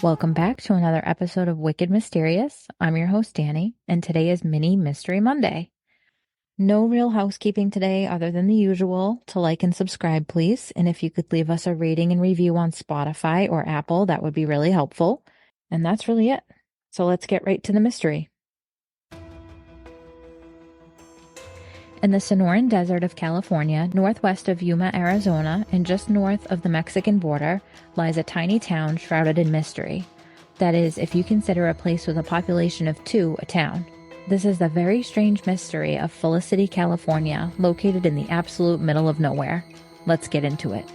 Welcome back to another episode of Wicked Mysterious. I'm your host, Danny, and today is Mini Mystery Monday. No real housekeeping today other than the usual. To like and subscribe, please. And if you could leave us a rating and review on Spotify or Apple, that would be really helpful. And that's really it. So let's get right to the mystery. In the Sonoran Desert of California, northwest of Yuma, Arizona, and just north of the Mexican border, lies a tiny town shrouded in mystery. That is, if you consider a place with a population of 2 a town. This is the very strange mystery of Felicity, California, located in the absolute middle of nowhere. Let's get into it.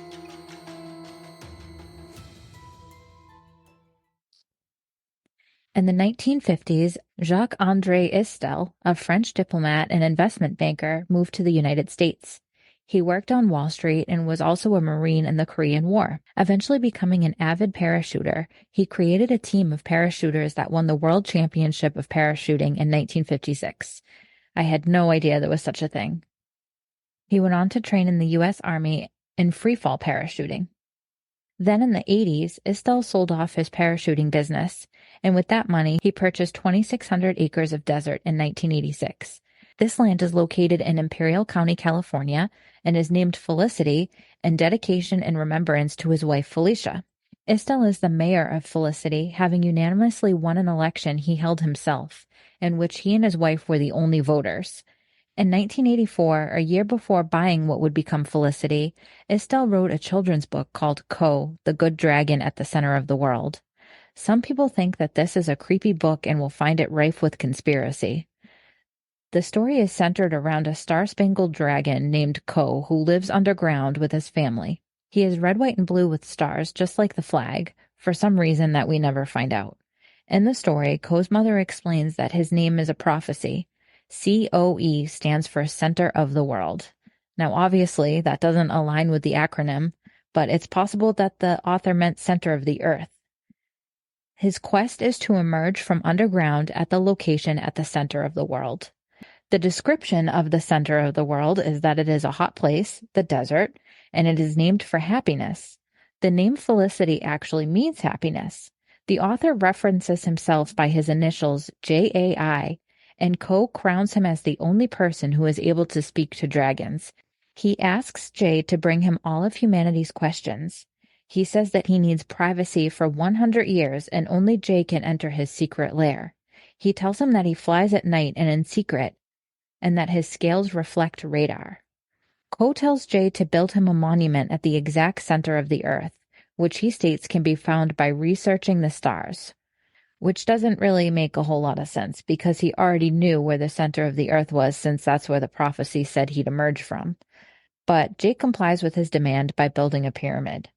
In the 1950s, Jacques-André Istel, a French diplomat and investment banker, moved to the United States. He worked on Wall Street and was also a Marine in the Korean War. Eventually becoming an avid parachuter, he created a team of parachuters that won the World Championship of Parachuting in 1956. I had no idea there was such a thing. He went on to train in the U.S. Army in freefall parachuting. Then in the 80s, Istel sold off his parachuting business, and with that money, he purchased 2,600 acres of desert in 1986. This land is located in Imperial County, California, and is named Felicity in dedication and remembrance to his wife Felicia. Istel is the mayor of Felicity, having unanimously won an election he held himself, in which he and his wife were the only voters. In 1984, a year before buying what would become Felicity, Istel wrote a children's book called Ko, the Good Dragon at the Center of the World. Some people think that this is a creepy book and will find it rife with conspiracy. The story is centered around a star-spangled dragon named Ko who lives underground with his family. He is red, white, and blue with stars, just like the flag, for some reason that we never find out. In the story, Ko's mother explains that his name is a prophecy. COE stands for Center of the World. Now, obviously, that doesn't align with the acronym, but it's possible that the author meant center of the earth. His quest is to emerge from underground at the location at the center of the world. The description of the center of the world is that it is a hot place, the desert, and it is named for happiness. The name Felicity actually means happiness. The author references himself by his initials JAI, and Ko crowns him as the only person who is able to speak to dragons. He asks Jay to bring him all of humanity's questions. He says that he needs privacy for 100 years and only Jay can enter his secret lair. He tells him that he flies at night and in secret, and that his scales reflect radar. Ko tells Jay to build him a monument at the exact center of the earth, which he states can be found by researching the stars. Which doesn't really make a whole lot of sense because he already knew where the center of the earth was since that's where the prophecy said he'd emerge from. But Jake complies with his demand by building a pyramid.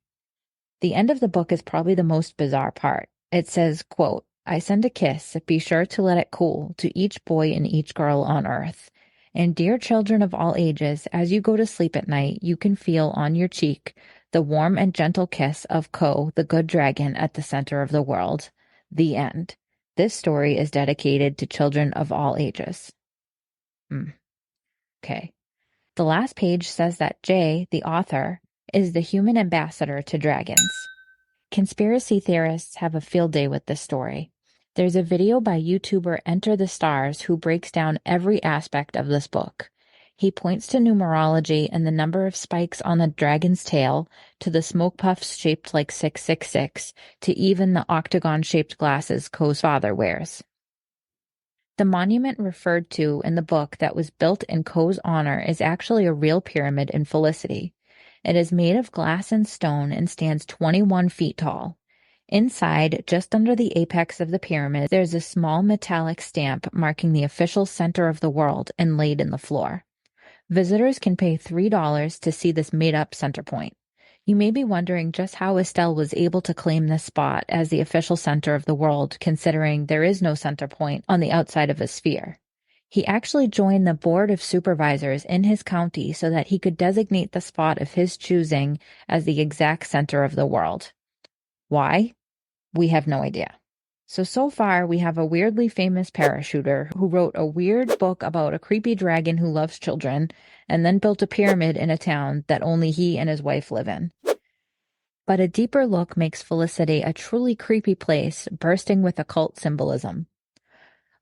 The end of the book is probably the most bizarre part. It says, quote, "I send a kiss, be sure to let it cool, to each boy and each girl on earth. And dear children of all ages, as you go to sleep at night, you can feel on your cheek the warm and gentle kiss of Ko, the good dragon at the center of the world. The end. This story is dedicated to children of all ages." Okay. The last page says that Jay, the author, is the human ambassador to dragons. Conspiracy theorists have a field day with this story. There's a video by YouTuber Enter the Stars who breaks down every aspect of this book. He points to numerology and the number of spikes on the dragon's tail, to the smoke puffs shaped like 666, to even the octagon-shaped glasses Ko's father wears. The monument referred to in the book that was built in Ko's honor is actually a real pyramid in Felicity. It is made of glass and stone and stands 21 feet tall. Inside, just under the apex of the pyramid, there's a small metallic stamp marking the official center of the world inlaid in the floor. Visitors can pay $3 to see this made-up center point. You may be wondering just how Istel was able to claim this spot as the official center of the world, considering there is no center point on the outside of a sphere. He actually joined the board of supervisors in his county so that he could designate the spot of his choosing as the exact center of the world. Why? We have no idea. So far, we have a weirdly famous parachuter who wrote a weird book about a creepy dragon who loves children, and then built a pyramid in a town that only he and his wife live in. But a deeper look makes Felicity a truly creepy place, bursting with occult symbolism.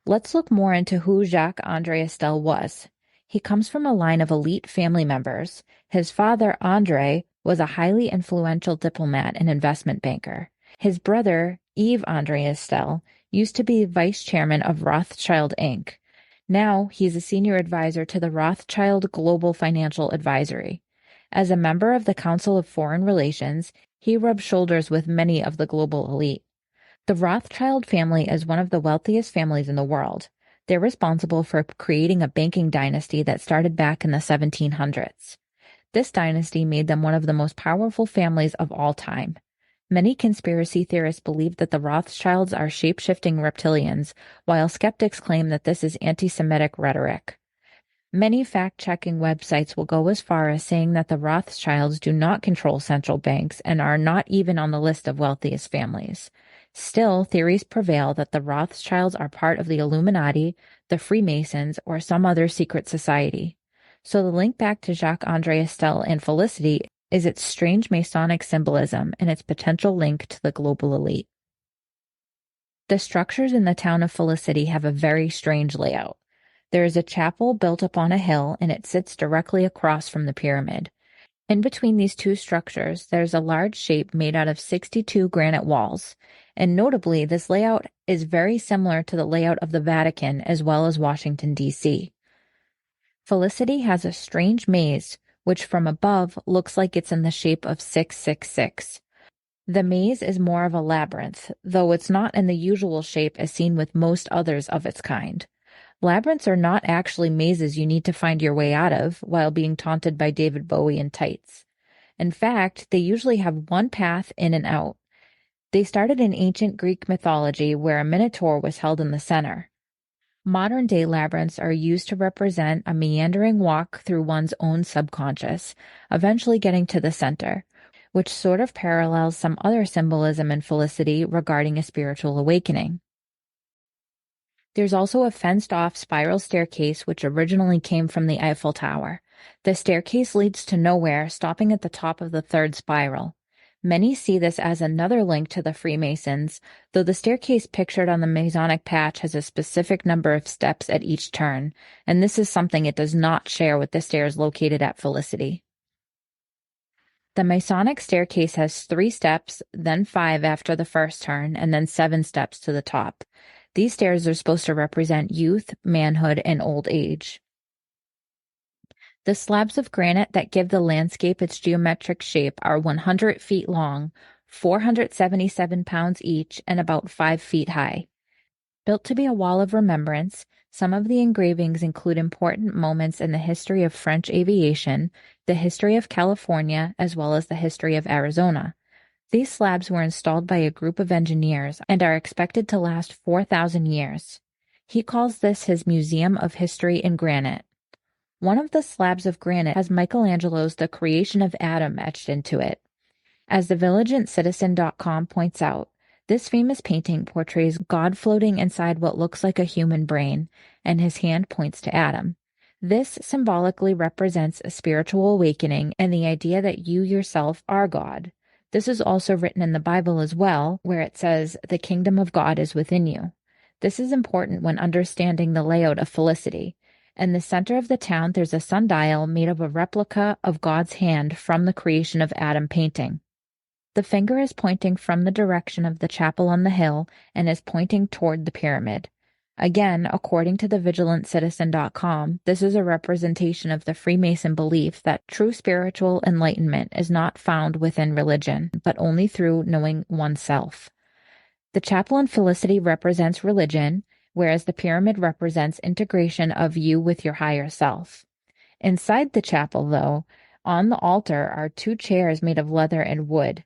Let's look more into who Jacques-André Estelle was. He comes from a line of elite family members. His father, André, was a highly influential diplomat and investment banker. His brother, Yves-André Estelle, used to be vice chairman of Rothschild Inc. Now he's a senior advisor to the Rothschild Global Financial Advisory. As a member of the Council of Foreign Relations, he rubs shoulders with many of the global elite. The Rothschild family is one of the wealthiest families in the world. They're responsible for creating a banking dynasty that started back in the 1700s. This dynasty made them one of the most powerful families of all time. Many conspiracy theorists believe that the Rothschilds are shape-shifting reptilians, while skeptics claim that this is anti-Semitic rhetoric. Many fact-checking websites will go as far as saying that the Rothschilds do not control central banks and are not even on the list of wealthiest families. Still, theories prevail that the Rothschilds are part of the Illuminati, the Freemasons, or some other secret society. So the link back to Jacques-André Estelle and Felicity is its strange Masonic symbolism and its potential link to the global elite. The structures in the town of Felicity have a very strange layout. There is a chapel built up on a hill, and it sits directly across from the pyramid. In between these two structures, there's a large shape made out of 62 granite walls. And notably, this layout is very similar to the layout of the Vatican as well as Washington, D.C. Felicity has a strange maze, which from above looks like it's in the shape of 666. The maze is more of a labyrinth, though it's not in the usual shape as seen with most others of its kind. Labyrinths are not actually mazes you need to find your way out of while being taunted by David Bowie in tights. In fact, they usually have one path in and out. They started in ancient Greek mythology where a minotaur was held in the center. Modern-day labyrinths are used to represent a meandering walk through one's own subconscious, eventually getting to the center, which sort of parallels some other symbolism in Felicity regarding a spiritual awakening. There's also a fenced-off spiral staircase which originally came from the Eiffel Tower. The staircase leads to nowhere, stopping at the top of the third spiral. Many see this as another link to the Freemasons, though the staircase pictured on the Masonic patch has a specific number of steps at each turn, and this is something it does not share with the stairs located at Felicity. The Masonic staircase has 3 steps, then 5 after the first turn, and then 7 steps to the top. These stairs are supposed to represent youth, manhood, and old age. The slabs of granite that give the landscape its geometric shape are 100 feet long, 477 pounds each, and about 5 feet high. Built to be a wall of remembrance, some of the engravings include important moments in the history of French aviation, the history of California, as well as the history of Arizona. These slabs were installed by a group of engineers and are expected to last 4,000 years. He calls this his Museum of History in Granite. One of the slabs of granite has Michelangelo's The Creation of Adam etched into it. As thevigilanttcitizen.com points out, this famous painting portrays God floating inside what looks like a human brain, and his hand points to Adam. This symbolically represents a spiritual awakening and the idea that you yourself are God. This is also written in the Bible as well, where it says, "The kingdom of God is within you." This is important when understanding the layout of Felicity. In the center of the town, there's a sundial made of a replica of God's hand from the Creation of Adam painting. The finger is pointing from the direction of the chapel on the hill and is pointing toward the pyramid. Again, according to thevigilanttcitizen.com, this is a representation of the Freemason belief that true spiritual enlightenment is not found within religion, but only through knowing oneself. The chapel in Felicity represents religion, whereas the pyramid represents integration of you with your higher self. Inside the chapel, though, on the altar are 2 chairs made of leather and wood.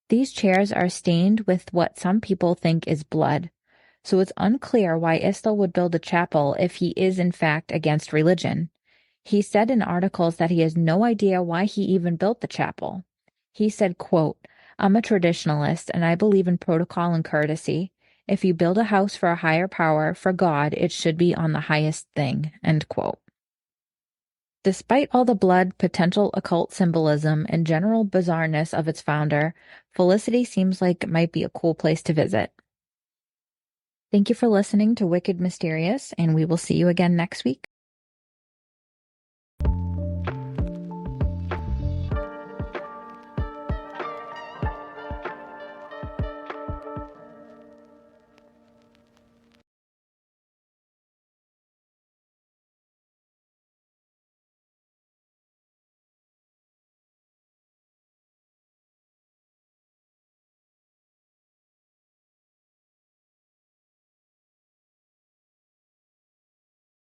These chairs are stained with what some people think is blood. So it's unclear why Estelle would build a chapel if he is in fact against religion. He said in articles that he has no idea why he even built the chapel. He said, quote, "I'm a traditionalist and I believe in protocol and courtesy. If you build a house for a higher power, for God, it should be on the highest thing," end quote. Despite all the blood, potential occult symbolism, and general bizarreness of its founder, Felicity seems like it might be a cool place to visit. Thank you for listening to Wicked Mysterious, and we will see you again next week.